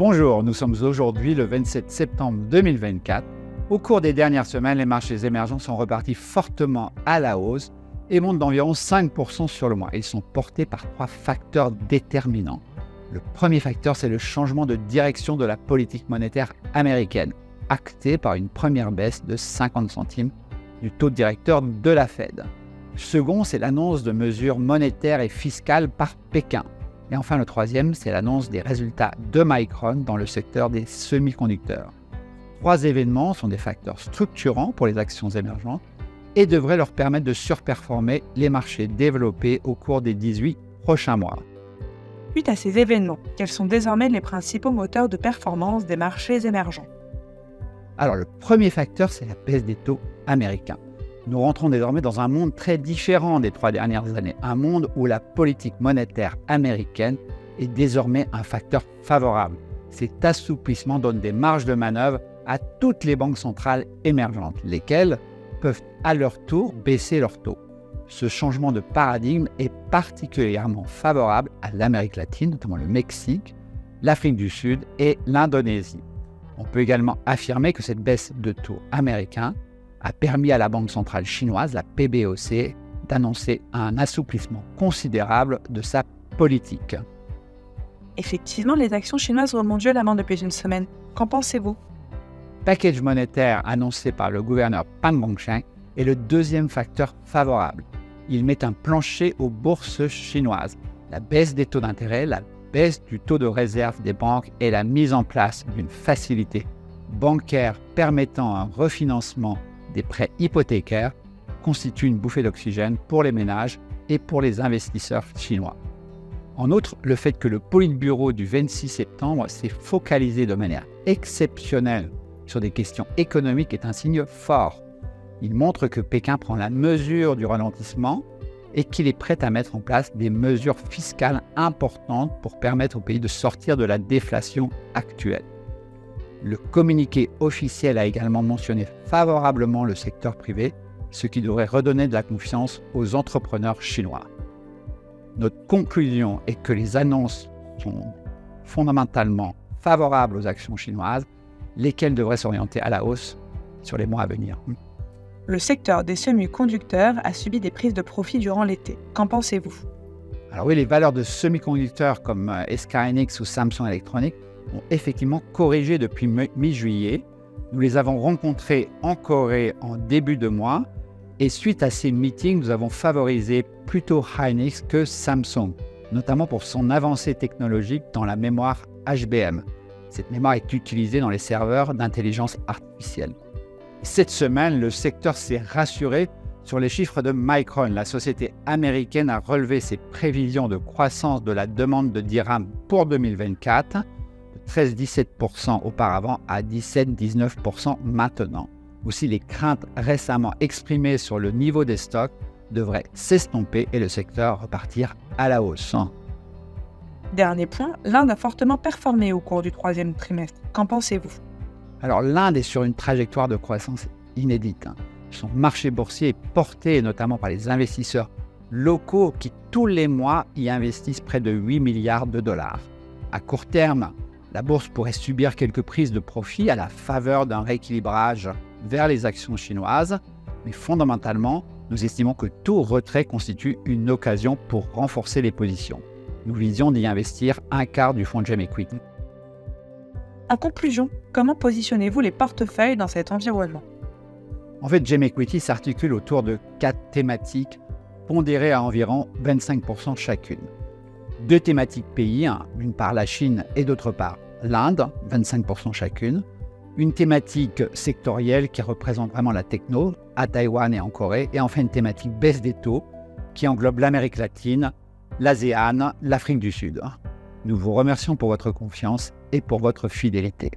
Bonjour, nous sommes aujourd'hui le 27 septembre 2024. Au cours des dernières semaines, les marchés émergents sont repartis fortement à la hausse et montent d'environ 5% sur le mois. Ils sont portés par trois facteurs déterminants. Le premier facteur, c'est le changement de direction de la politique monétaire américaine, acté par une première baisse de 50 centimes du taux directeur de la Fed. Second, c'est l'annonce de mesures monétaires et fiscales par Pékin. Et enfin, le troisième, c'est l'annonce des résultats de Micron dans le secteur des semi-conducteurs. Trois événements sont des facteurs structurants pour les actions émergentes et devraient leur permettre de surperformer les marchés développés au cours des 18 prochains mois. Suite à ces événements, quels sont désormais les principaux moteurs de performance des marchés émergents? Alors, le premier facteur, c'est la baisse des taux américains. Nous rentrons désormais dans un monde très différent des 3 dernières années, un monde où la politique monétaire américaine est désormais un facteur favorable. Cet assouplissement donne des marges de manœuvre à toutes les banques centrales émergentes, lesquelles peuvent à leur tour baisser leurs taux. Ce changement de paradigme est particulièrement favorable à l'Amérique latine, notamment le Mexique, l'Afrique du Sud et l'Indonésie. On peut également affirmer que cette baisse de taux américains a permis à la Banque centrale chinoise, la PBOC, d'annoncer un assouplissement considérable de sa politique. Effectivement, les actions chinoises remontent violemment depuis une semaine. Qu'en pensez-vous? Le package monétaire annoncé par le gouverneur Pan Gongsheng est le deuxième facteur favorable. Il met un plancher aux bourses chinoises. La baisse des taux d'intérêt, la baisse du taux de réserve des banques et la mise en place d'une facilité bancaire permettant un refinancement des prêts hypothécaires constituent une bouffée d'oxygène pour les ménages et pour les investisseurs chinois. En outre, le fait que le Politburo du 26 septembre s'est focalisé de manière exceptionnelle sur des questions économiques est un signe fort. Il montre que Pékin prend la mesure du ralentissement et qu'il est prêt à mettre en place des mesures fiscales importantes pour permettre au pays de sortir de la déflation actuelle. Le communiqué officiel a également mentionné favorablement le secteur privé, ce qui devrait redonner de la confiance aux entrepreneurs chinois. Notre conclusion est que les annonces sont fondamentalement favorables aux actions chinoises, lesquelles devraient s'orienter à la hausse sur les mois à venir. Le secteur des semi-conducteurs a subi des prises de profit durant l'été. Qu'en pensez-vous? Alors oui, les valeurs de semi-conducteurs comme SK hynix ou Samsung Electronics ont effectivement corrigé depuis mi-juillet. Nous les avons rencontrés en Corée en début de mois et suite à ces meetings, nous avons favorisé plutôt Hynix que Samsung, notamment pour son avancée technologique dans la mémoire HBM. Cette mémoire est utilisée dans les serveurs d'intelligence artificielle. Cette semaine, le secteur s'est rassuré sur les chiffres de Micron. La société américaine a relevé ses prévisions de croissance de la demande de DRAM pour 2024, de 13-17% auparavant à 17-19% maintenant. Aussi, les craintes récemment exprimées sur le niveau des stocks devraient s'estomper et le secteur repartir à la hausse. Dernier point, l'Inde a fortement performé au cours du troisième trimestre. Qu'en pensez-vous? Alors l'Inde est sur une trajectoire de croissance inédite. Son marché boursier est porté notamment par les investisseurs locaux qui tous les mois y investissent près de 8 milliards de dollars. À court terme, la bourse pourrait subir quelques prises de profit à la faveur d'un rééquilibrage vers les actions chinoises, mais fondamentalement, nous estimons que tout retrait constitue une occasion pour renforcer les positions. Nous visions d'y investir un quart du fonds GEM Equity. En conclusion, comment positionnez-vous les portefeuilles dans cet environnement? En fait, GEM Equity s'articule autour de 4 thématiques pondérées à environ 25% chacune. 2 thématiques pays, d'une part la Chine et d'autre part l'Inde, 25% chacune. Une thématique sectorielle qui représente vraiment la techno, à Taïwan et en Corée. Et enfin une thématique baisse des taux qui englobe l'Amérique latine, l'ASEAN, l'Afrique du Sud. Nous vous remercions pour votre confiance et pour votre fidélité.